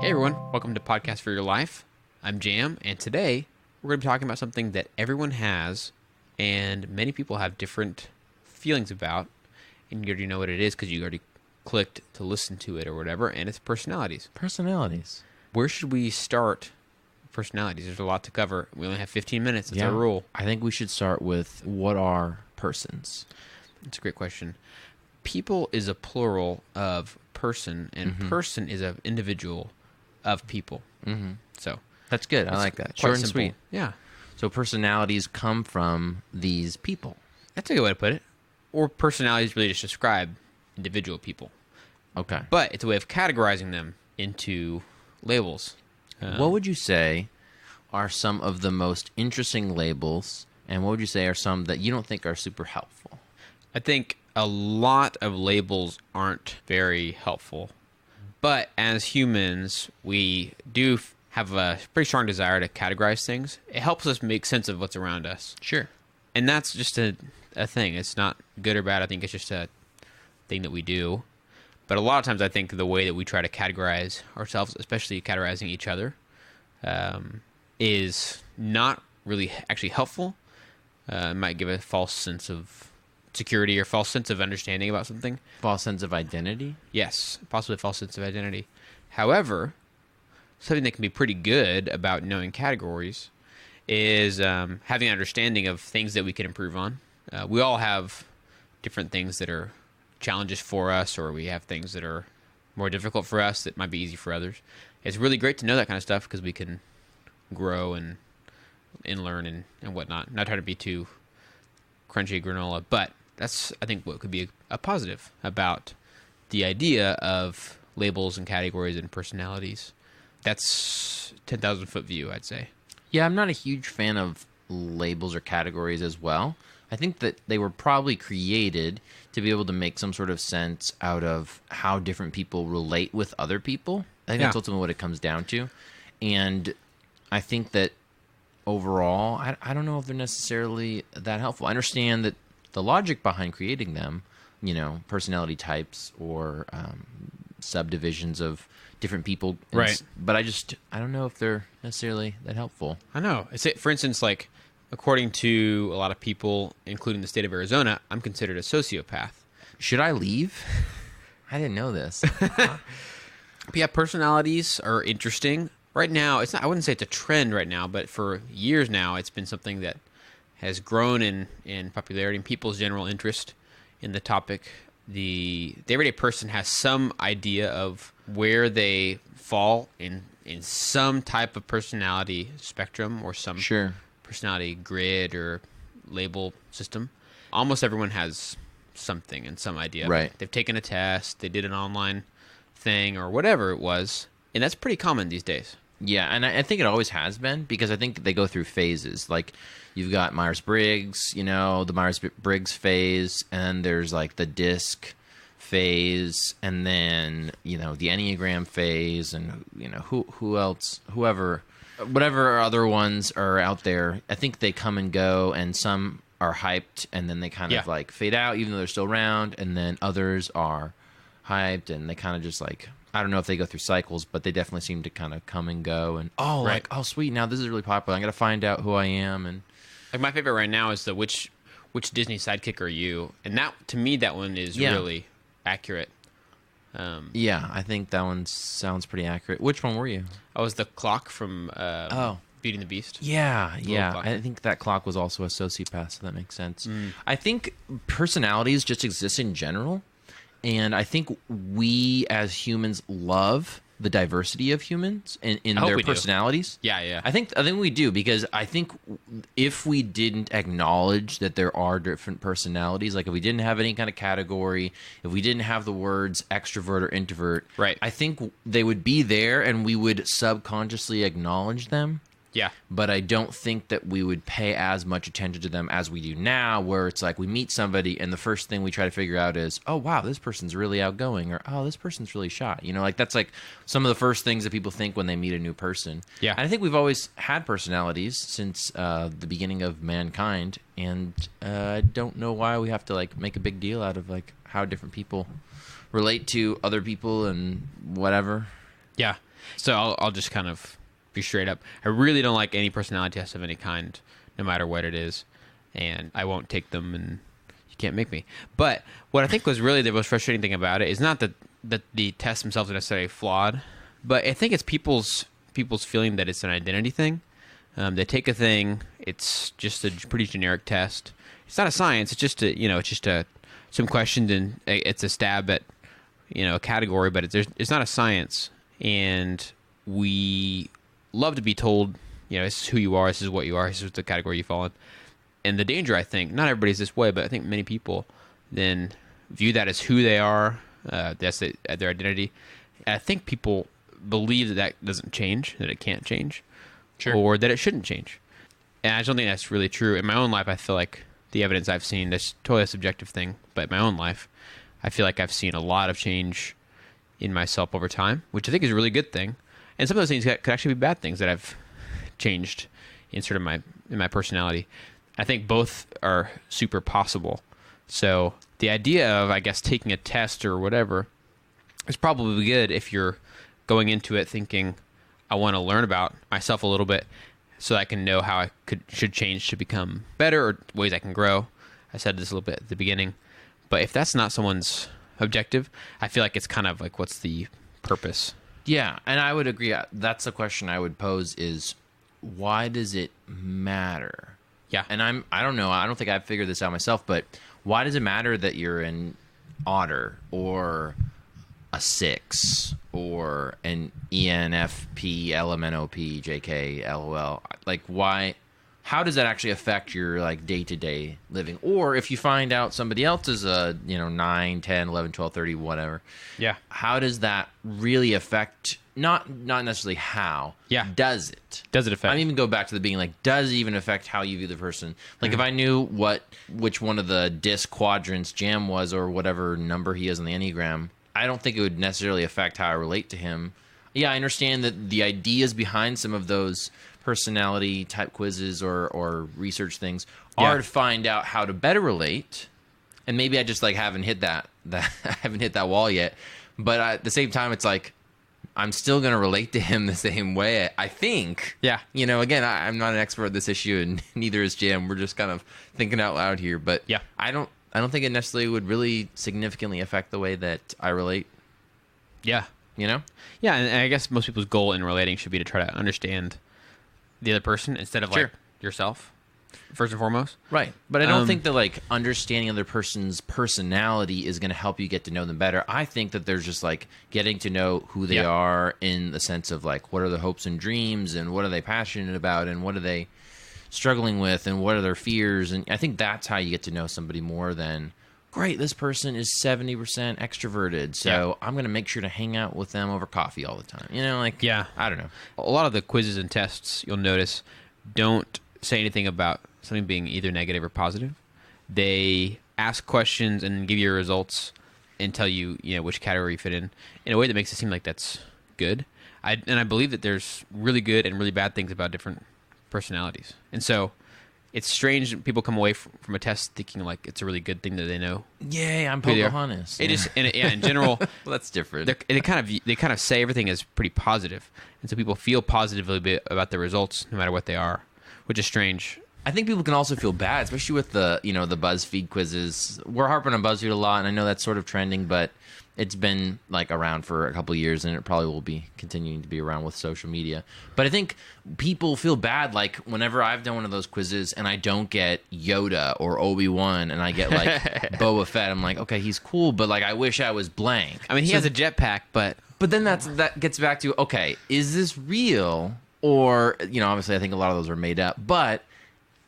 Hey everyone, welcome to Podcast for Your Life. I'm Jam, and today we're going to be talking about something that everyone has and many people have different feelings about, and you already know what it is because you already clicked to listen to it or whatever, and it's personalities. Personalities. Where should we start with personalities? There's a lot to cover. We only have 15 minutes. That's our rule. I think we should start with what are persons? That's a great question. People is a plural of person, and person is an individual of people. Mm-hmm. So That's good. I like that. quite Short and simple. sweet. Yeah. So personalities come from these people. That's a good way to put it. Or personalities really just describe individual people. Okay. But it's a way of categorizing them into labels. What would you say are some of the most interesting labels, and what would you say are some that you don't think are super helpful? I think a lot of labels aren't very helpful. But as humans, we do have a pretty strong desire to categorize things. It helps us make sense of what's around us. Sure. And that's just a thing. It's not good or bad. I think it's just a thing that we do. But a lot of times I think the way that we try to categorize ourselves, especially categorizing each other, is not really actually helpful. It might give a false sense of security or false sense of understanding about something. False sense of identity? Yes, possibly a false sense of identity. However, something that can be pretty good about knowing categories is having an understanding of things that we can improve on. We all have different things that are challenges for us, or we have things that are more difficult for us that might be easy for others. It's really great to know that kind of stuff because we can grow and learn and whatnot. Not trying to be too crunchy granola, but that's, I think, what could be a positive about the idea of labels and categories and personalities. That's 10,000-foot view, I'd say. Yeah, I'm not a huge fan of labels or categories as well. I think that they were probably created to be able to make some sort of sense out of how different people relate with other people. I think that's ultimately what it comes down to. And I think that overall, I don't know if they're necessarily that helpful. I understand that the logic behind creating them, personality types or subdivisions of different people. Right. But I don't know if they're necessarily that helpful. I know. For instance, like, according to a lot of people, including the state of Arizona, I'm considered a sociopath. Should I leave? I didn't know this. But yeah, personalities are interesting. Right now, I wouldn't say it's a trend right now, but for years now, it's been something that has grown in popularity and people's general interest in the topic. The everyday person has some idea of where they fall in some type of personality spectrum or some personality grid or label system. Almost everyone has something and some idea. Right. They've taken a test, they did an online thing or whatever it was, and that's pretty common these days. Yeah, and I think it always has been because I think they go through phases. Like, you've got Myers-Briggs, the Myers-Briggs phase, and there's like the DISC phase, and then, the Enneagram phase, and, who else, whatever other ones are out there. I think they come and go, and some are hyped, and then they kind of like fade out, even though they're still around, and then others are hyped, and they kind of just like, I don't know if they go through cycles, but they definitely seem to kind of come and go. And oh, sweet, now this is really popular. I'm gonna find out who I am. And like, my favorite right now is the which Disney sidekick are you? And that, to me, that one is really accurate. Yeah, I think that one sounds pretty accurate. Which one were you? I was the clock from Beauty and the Beast. Yeah. Clock. I think that clock was also a sociopath, so that makes sense. I think personalities just exist in general. And I think we as humans love the diversity of humans in their personalities. Yeah. I think we do, because I think if we didn't acknowledge that there are different personalities, like if we didn't have any kind of category, if we didn't have the words extrovert or introvert, right, I think they would be there and we would subconsciously acknowledge them. Yeah. But I don't think that we would pay as much attention to them as we do now, where it's like we meet somebody and the first thing we try to figure out is, oh, wow, this person's really outgoing, or, oh, this person's really shy. Like, that's like some of the first things that people think when they meet a new person. Yeah. And I think we've always had personalities since the beginning of mankind, and I don't know why we have to, like, make a big deal out of, like, how different people relate to other people and whatever. Yeah. So I'll just kind of be straight up. I really don't like any personality test of any kind, no matter what it is, and I won't take them, and you can't make me. But what I think was really the most frustrating thing about it is not that the tests themselves are necessarily flawed, but I think it's people's feeling that it's an identity thing. They take a thing, it's just a pretty generic test. It's not a science. It's just some questions, and it's a stab at a category, but it's not a science. And we love to be told, this is who you are, this is what you are, this is the category you fall in. And the danger, I think, not everybody's this way, but I think many people then view that as who they are. That's their identity. And I think people believe that doesn't change, that it can't change, or that it shouldn't change. And I just don't think that's really true. In my own life, I feel like the evidence I've seen, that's totally a subjective thing, but in my own life, I feel like I've seen a lot of change in myself over time, which I think is a really good thing. And some of those things could actually be bad things that I've changed in sort of in my personality. I think both are super possible. So the idea of, I guess, taking a test or whatever is probably good if you're going into it thinking, I want to learn about myself a little bit so I can know how I should change to become better, or ways I can grow. I said this a little bit at the beginning. But if that's not someone's objective, I feel like it's kind of like, what's the purpose? Yeah, and I would agree. That's the question I would pose is, why does it matter? Yeah. And I don't know. I don't think I've figured this out myself, but why does it matter that you're an otter or a 6 or an ENFP, LMNOP, JK, LOL? Like, why? How does that actually affect your like day-to-day living? Or if you find out somebody else is a 9, 10, 11, 12, 30, whatever. Yeah. How does that really affect? Not necessarily how. Yeah. Does it? Does it affect? I even go back to the being like, does it even affect how you view the person? Like if I knew which one of the disc quadrants Jam was, or whatever number he is on the Enneagram, I don't think it would necessarily affect how I relate to him. Yeah, I understand that the ideas behind some of those personality type quizzes or research things are to find out how to better relate. And maybe I just like haven't hit that I haven't hit that wall yet. But at the same time, it's like, I'm still going to relate to him the same way, I think. Yeah. Again, I'm not an expert at this issue, and neither is Jam. We're just kind of thinking out loud here. But yeah, I don't think it necessarily would really significantly affect the way that I relate. Yeah. Yeah, and I guess most people's goal in relating should be to try to understand the other person instead of like yourself, first and foremost. Right. But I don't think that like understanding other person's personality is going to help you get to know them better. I think that there's just like getting to know who they are in the sense of like, what are their hopes and dreams, and what are they passionate about, and what are they struggling with, and what are their fears. And I think that's how you get to know somebody more than, great, this person is 70% extroverted, so I'm going to make sure to hang out with them over coffee all the time. I don't know. A lot of the quizzes and tests, you'll notice, don't say anything about something being either negative or positive. They ask questions and give you your results and tell you, which category you fit in a way that makes it seem like that's good. I believe that there's really good and really bad things about different personalities. And so it's strange that people come away from a test thinking like it's a really good thing that they know. Yay, I'm Pocahontas. It is, in general. Well, that's different. They kind of say everything is pretty positive, and so people feel positively about the results no matter what they are, which is strange. I think people can also feel bad, especially with the the BuzzFeed quizzes. We're harping on BuzzFeed a lot, and I know that's sort of trending, but it's been like around for a couple of years, and it probably will be continuing to be around with social media. But I think people feel bad, like whenever I've done one of those quizzes and I don't get Yoda or Obi-Wan, and I get like Boba Fett, I'm like, okay, he's cool, but like I wish I was blank. I mean, he has a jetpack, but then that gets back to, okay, is this real? Or obviously I think a lot of those are made up, but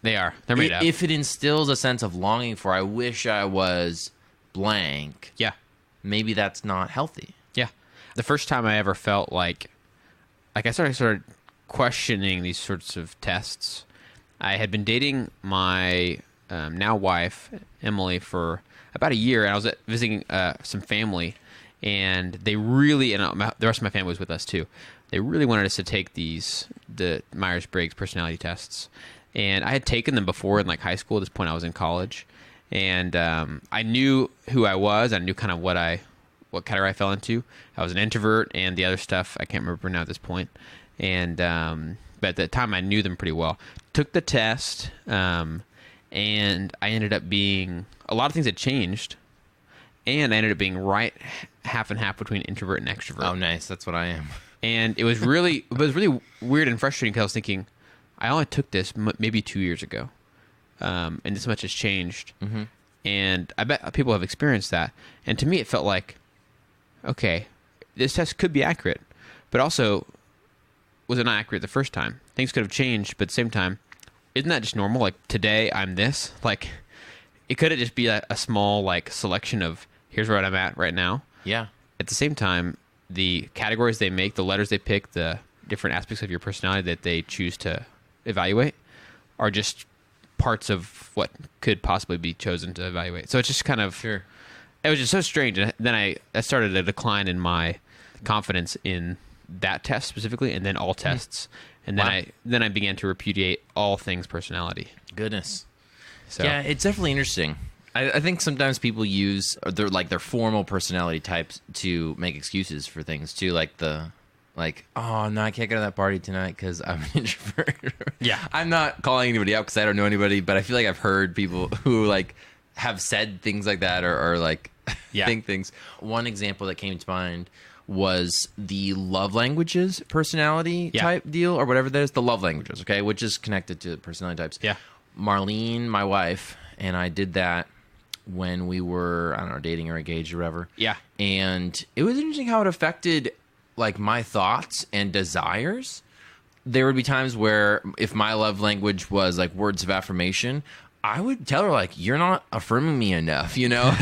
they're made up. If it instills a sense of longing for, I wish I was blank. Yeah. Maybe that's not healthy. Yeah. The first time I ever felt like I started questioning these sorts of tests, I had been dating my now wife, Emily, for about a year, and I was visiting some family, and they really, and the rest of my family was with us too, they really wanted us to take the Myers-Briggs personality tests. And I had taken them before in like high school. At this point, I was in college. And I knew who I was. I knew kind of what I what category I fell into. I was an introvert, and the other stuff I can't remember now at this point. And but at the time, I knew them pretty well. Took the test, and I ended up being a lot of things had changed, and I ended up being right half and half between introvert and extrovert. Oh, nice. That's what I am. And it was really weird and frustrating because I was thinking, I only took this maybe 2 years ago, and this much has changed. Mm-hmm. And I bet people have experienced that. And to me, it felt like, okay, this test could be accurate, but also, was it not accurate the first time? Things could have changed, but at the same time, isn't that just normal? Like, today, I'm this. Like, it could have just be a small, like, selection of, here's where I'm at right now. Yeah. At the same time, the categories they make, the letters they pick, the different aspects of your personality that they choose to evaluate are just parts of what could possibly be chosen to evaluate. So it's just kind of... Sure. It was just so strange. And then I started a decline in my confidence in that test specifically, and then all tests. And then I began to repudiate all things personality. Goodness. So Yeah, it's definitely interesting. I think sometimes people use their formal personality types to make excuses for things too, oh no, I can't go to that party tonight because I'm an introvert. Yeah. I'm not calling anybody out because I don't know anybody, but I feel like I've heard people who like have said things like that or like think things. One example that came to mind was the love languages personality type deal or whatever that is. The love languages, okay, which is connected to personality types. Yeah. Marlene, my wife, and I did that when we were, I don't know, dating or engaged or whatever. Yeah. And it was interesting how it affected like my thoughts and desires. There would be times where if my love language was like words of affirmation, I would tell her like, you're not affirming me enough, you know?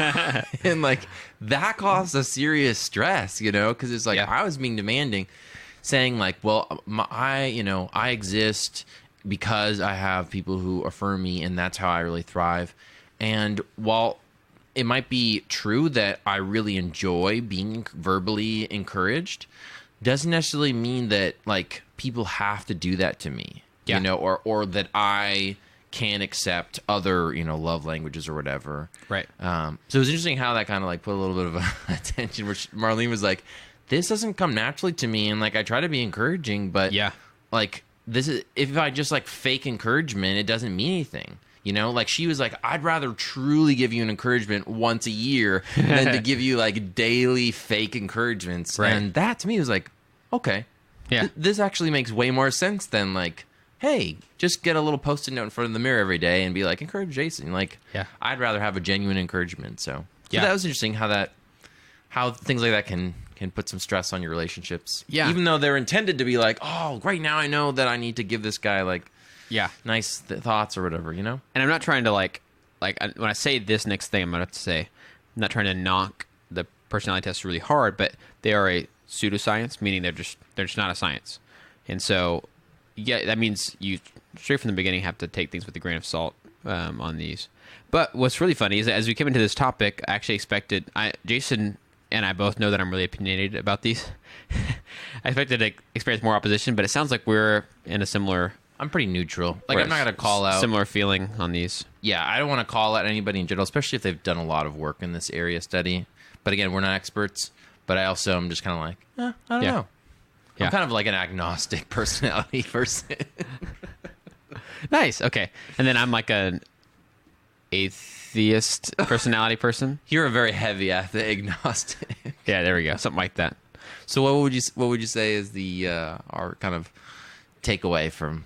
And like that caused a serious stress, you know? Because it's like I was being demanding, saying like, well, I exist because I have people who affirm me and that's how I really thrive. And while it might be true that I really enjoy being verbally encouraged, doesn't necessarily mean that like people have to do that to me, you know, or that I can accept other, you know, love languages or whatever. Right. So it was interesting how that kind of like put a little bit of a tension, which Marlene was like, this doesn't come naturally to me. And like, I try to be encouraging, but like this is, if I just like fake encouragement, it doesn't mean anything. You know, like she was like, I'd rather truly give you an encouragement once a year than to give you like daily fake encouragements. Right. And that to me was like, okay, this actually makes way more sense than like, hey, just get a little Post-it note in front of the mirror every day and be like, encourage Jason. Like, I'd rather have a genuine encouragement. So that was interesting how things like that can put some stress on your relationships. Yeah. Even though they're intended to be like, oh, right now I know that I need to give this guy like, nice thoughts or whatever, you know? And I'm not trying to like when I say this next thing, I'm going to have to say, I'm not trying to knock the personality tests really hard, but they are a pseudoscience, meaning they're just not a science. And so, that means you straight from the beginning have to take things with a grain of salt on these. But what's really funny is that as we came into this topic, I actually expected, Jason and I both know that I'm really opinionated about these. I expected to experience more opposition, but it sounds like we're in a similar... I'm pretty neutral. Like, I'm not going to call out... Similar feeling on these. Yeah, I don't want to call out anybody in general, especially if they've done a lot of work in this area study. But again, we're not experts. But I also am just kind of like, I don't know. I'm kind of like an agnostic personality person. Nice. Okay. And then I'm like an atheist personality person. You're a very heavy agnostic. Yeah, there we go. Something like that. So what would you say is the our kind of takeaway from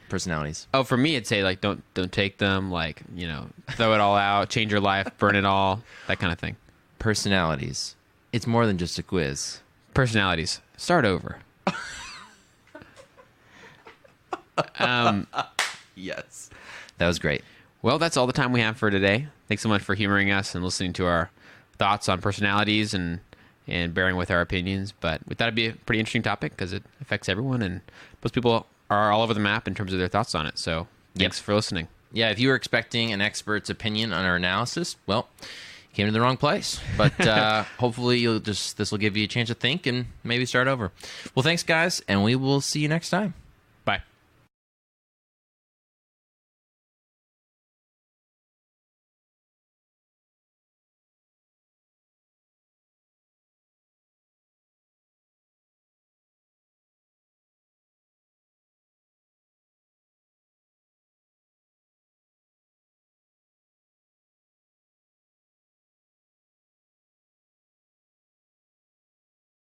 personalities? Oh, for me, I'd say like don't take them, like, you know, throw it all out, change your life, burn it all, that kind of thing. Personalities. It's more than just a quiz. Personalities. Start over. Yes. That was great. Well, that's all the time we have for today. Thanks so much for humoring us and listening to our thoughts on personalities and bearing with our opinions. But we thought it'd be a pretty interesting topic because it affects everyone, and most people are all over the map in terms of their thoughts on it. So thanks for listening. Yeah, if you were expecting an expert's opinion on our analysis, well, you came to the wrong place. But hopefully this will give you a chance to think and maybe start over. Well, thanks, guys, and we will see you next time.